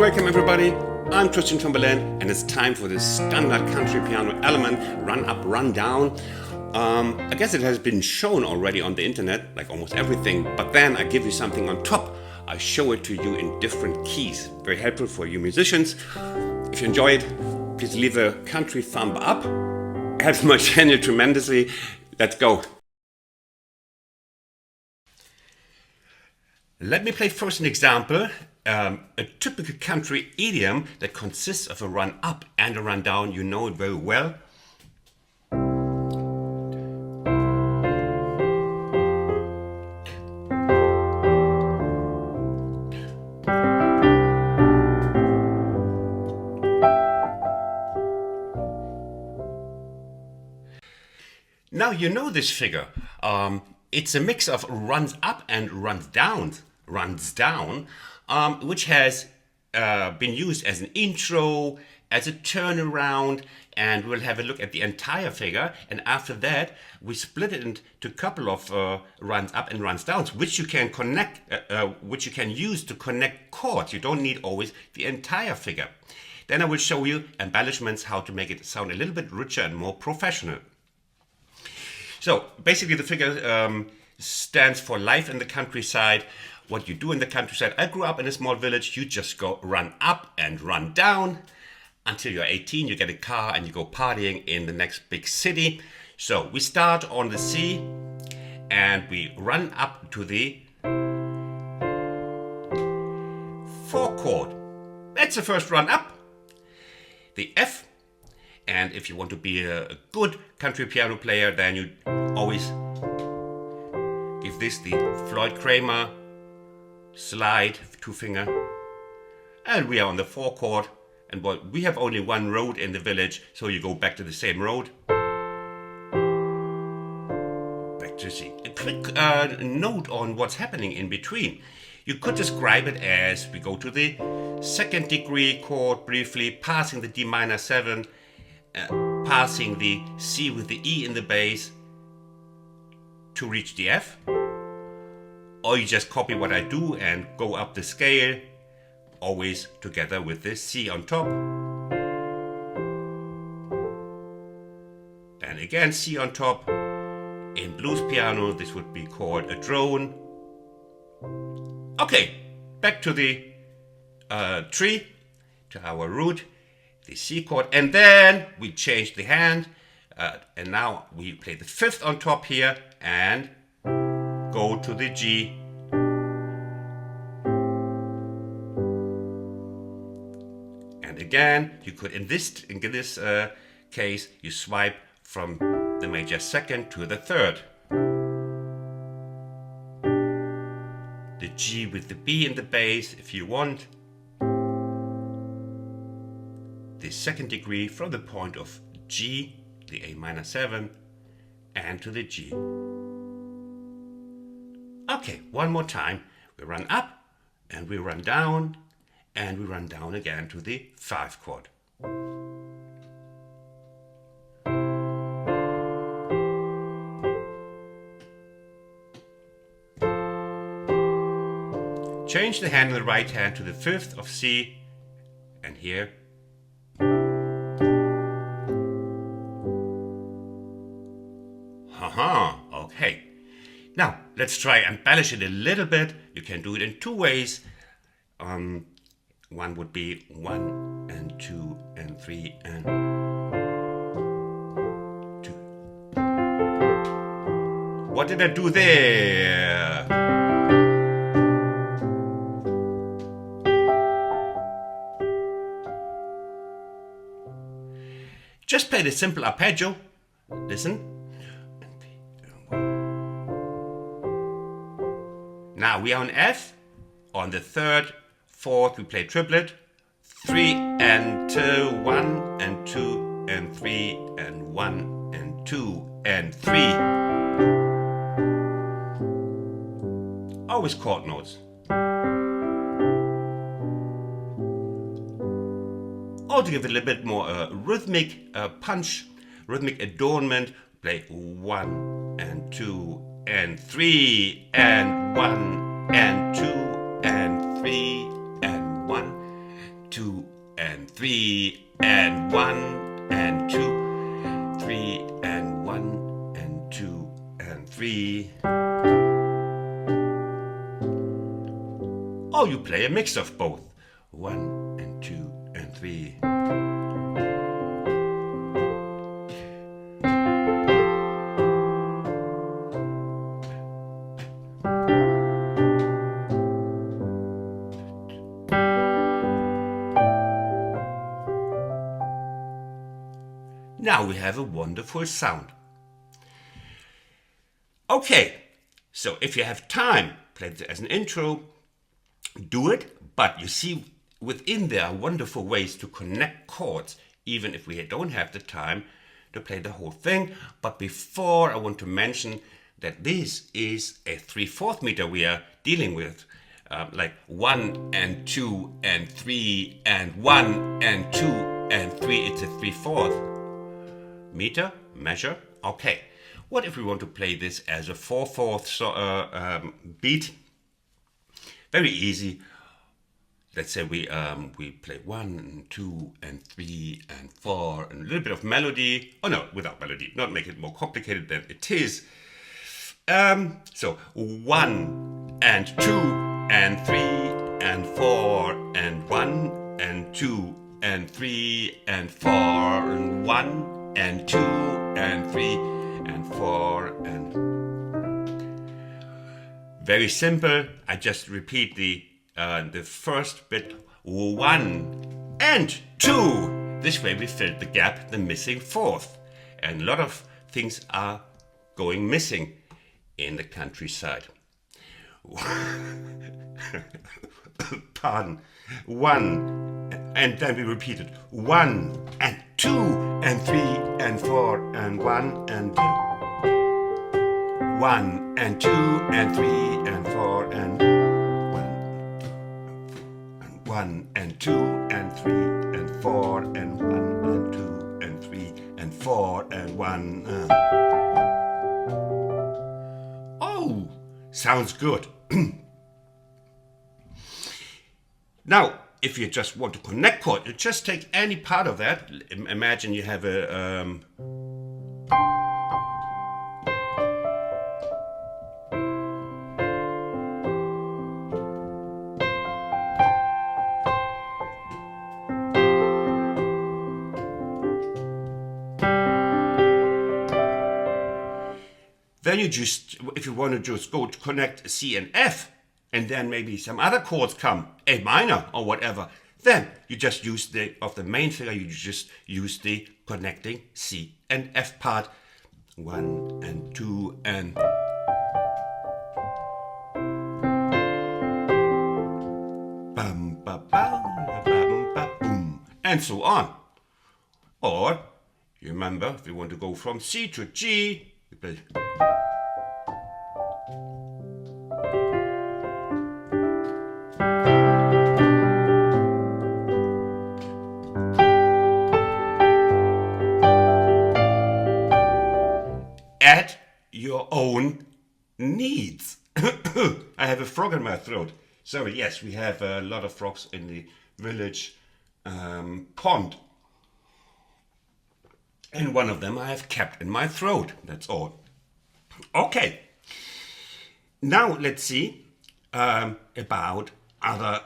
welcome everybody. I'm Christian from Berlin, and it's time for this standard country piano element, run up, run down. I guess it has been shown already on the internet, like almost everything, but then I give you something on top. I show it to you in different keys. Very helpful for you musicians. If you enjoy it, please leave a country thumb up. It helps my channel tremendously. Let's go. Let me play first an example, a typical country idiom that consists of a run up and a run down. You know it very well. Now you know this figure. It's a mix of runs up and runs down, which has been used as an intro, as a turnaround, and we'll have a look at the entire figure. And after that, we split it into a couple of runs up and runs downs, which you can connect, which you can use to connect chords. You don't need always the entire figure. Then I will show you embellishments, how to make it sound a little bit richer and more professional. So basically the figure stands for life in the countryside. What you do in the countryside. I grew up in a small village. You just go run up and run down until you're 18. You get a car and you go partying in the next big city. So we start on the C and we run up to the 4 chord. That's the first run up. The F. And if you want to be a good country piano player, then you always give this the Floyd Kramer slide, 2-finger. And we are on the 4 chord. And we have only one road in the village, so you go back to the same road. Back to C. A quick note on what's happening in between. You could describe it as we go to the 2nd degree chord briefly, passing the D minor 7, passing the C with the E in the bass to reach the F, or you just copy what I do and go up the scale, always together with the C on top, and again C on top. In blues piano this would be called a drone. Okay, back to the tree, to our root, the C chord, and then we change the hand, and now we play the 5th on top here and go to the G. And again, you could in this case you swipe from the major 2nd to the 3rd. The G with the B in the bass if you want. The 2nd degree from the point of G, the A minor 7, and to the G. Okay, one more time. We run up and we run down and we run down again to the 5 chord. Change the hand in the right hand to the 5th of C, and here. Okay. Now, let's try and embellish it a little bit. You can do it in 2 ways. One would be 1 and 2 and 3 and 2. What did I do there? Just play the simple arpeggio. Listen. Now we are on F. On the 3rd, 4th we play triplet. 3 and 2, 1 and 2 and 3 and 1 and 2 and 3. Always chord notes. Or to give it a little bit more rhythmic punch, rhythmic adornment, play 1 and 2 and 3 and 1 and 2 and 3 and 1. 3 and 1 and 2, 3 and 1 and 2 and 3. Or you play a mix of both, 1 and 2 and 3. Now we have a wonderful sound. Okay, so if you have time, play this as an intro, do it, but you see within there are wonderful ways to connect chords, even if we don't have the time to play the whole thing. But before, I want to mention that this is a 3/4 meter we are dealing with. Like 1 and 2 and 3 and 1 and 2 and 3. It's a 3/4 meter measure. Okay, what if we want to play this as a 4/4 beat? Very easy. Let's say we play 1 and 2 and 3 and 4 and a little bit of melody. Oh no, without melody. Not make it more complicated than it is. So 1 and 2 and 3 and 4 and 1 and 2 and 3 and 4 and 1 and 2 and 3 and 4 and... Very simple. I just repeat the first bit, 1 and 2. This way we fill the gap, the missing fourth. And a lot of things are going missing in the countryside. Pardon. 1, and then we repeat it. 1 and 2 and 3 and 4 and 1 and 2. 1 and 2 and 3 and 4 and 1 and 2 and 3 and 4 and 1 and 2 and 3 and 4 and 1. Oh, sounds good. Now, if you just want to connect chord, you just take any part of that. Imagine you have a then you just, if you want to just go to connect C and F, and then maybe some other chords come, A minor or whatever, then you just use of the main figure, you just use the connecting C and F part. 1 and 2 and... Bum, ba, bum, bum, ba, boom, and so on. Or, you remember, if you want to go from C to G, you play... At your own needs. I have a frog in my throat. Sorry, yes, we have a lot of frogs in the village pond. And one of them I have kept in my throat. That's all. Okay. Now let's see about other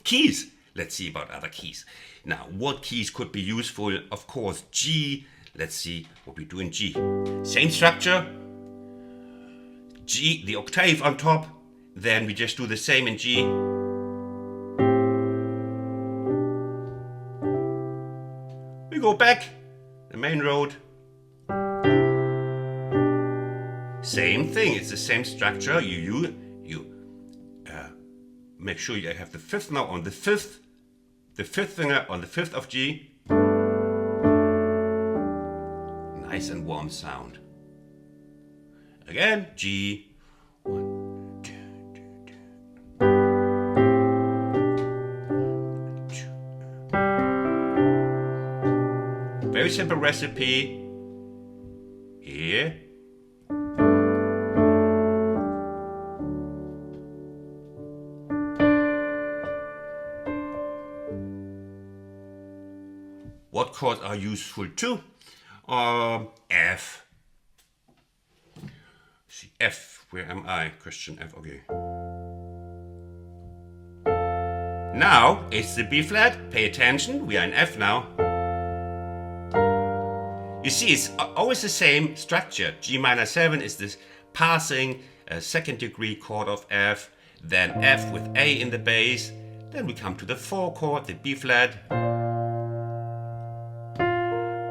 keys. Let's see about other keys. Now, what keys could be useful? Of course, G. Let's see what we do in G. Same structure. G, the octave on top. Then we just do the same in G. We go back, the main road. Same thing, it's the same structure. You make sure you have the fifth now on the fifth finger on the fifth of G. Nice and warm sound. Again, G. 1, 2, 2, 2. Very simple recipe. Here. chords are useful too. F. See, F. Where am I? Question F. Okay. Now it's the B flat. Pay attention. We are in F now. You see, it's always the same structure. G minor 7 is this passing second degree chord of F, then F with A in the bass, then we come to the 4 chord, the B flat,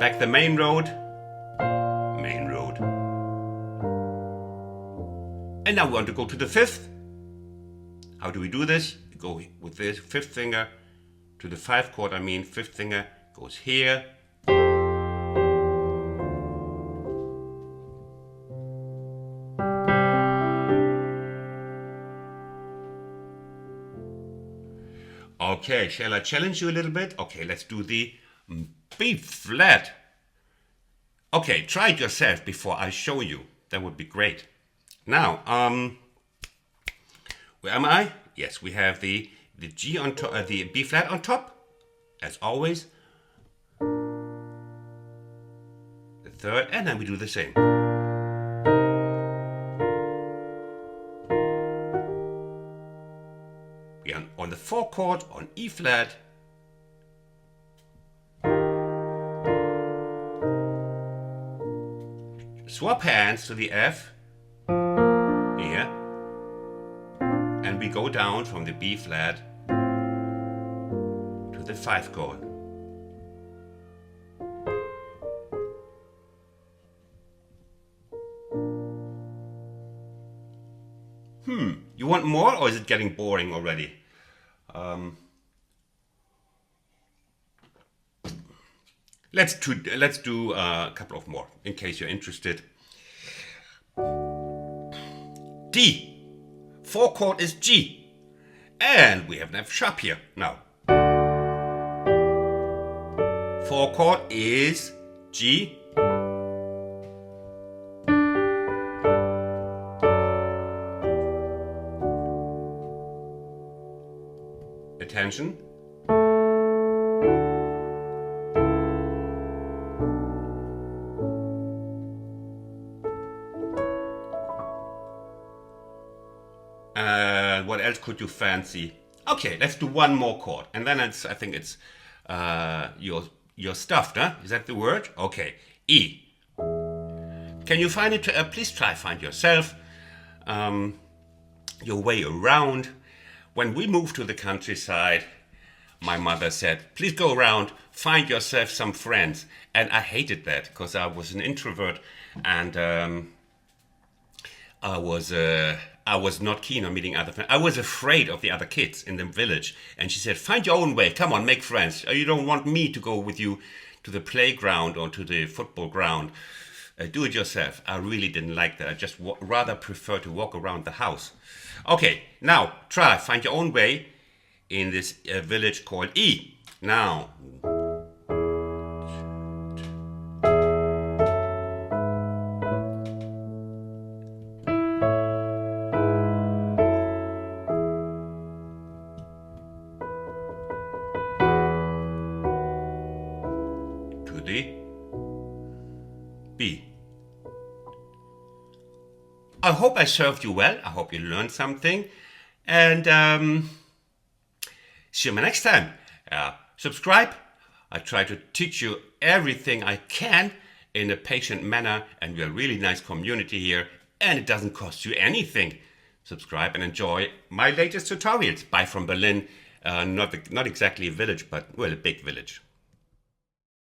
back the main road, and now we want to go to the 5th. How do we do this? We go with this 5th finger to the 5 chord, 5th finger goes here. Okay, shall I challenge you a little bit? Okay, let's do the B flat. Okay, try it yourself before I show you. That would be great. Now, where am I? Yes, we have the G on top, the B flat on top, as always. The 3rd, and then we do the same. We are on the 4 chord on E flat. Swap hands to the F here, and we go down from the B flat to the 5 chord. You want more, or is it getting boring already? Let's do a couple of more in case you're interested. D. 4 chord is G, and we have an F sharp here. Now, 4 chord is G. Attention. What else could you fancy? Okay, let's do one more chord, and then I think it's your stuff, huh? Is that the word? Okay, E. Can you find it? Please try find yourself your way around. When we moved to the countryside, my mother said, please go around, find yourself some friends. And I hated that because I was an introvert, and I was not keen on meeting other friends. I was afraid of the other kids in the village. And she said, find your own way. Come on, make friends. You don't want me to go with you to the playground or to the football ground. Do it yourself. I really didn't like that. I just rather prefer to walk around the house. Okay, now try, find your own way in this village called E. Now. To the B. I hope I served you well. I hope you learned something. And see you next time. Subscribe. I try to teach you everything I can in a patient manner. And we're a really nice community here. And it doesn't cost you anything. Subscribe and enjoy my latest tutorials. Bye from Berlin. Not exactly a village, but, well, a big village.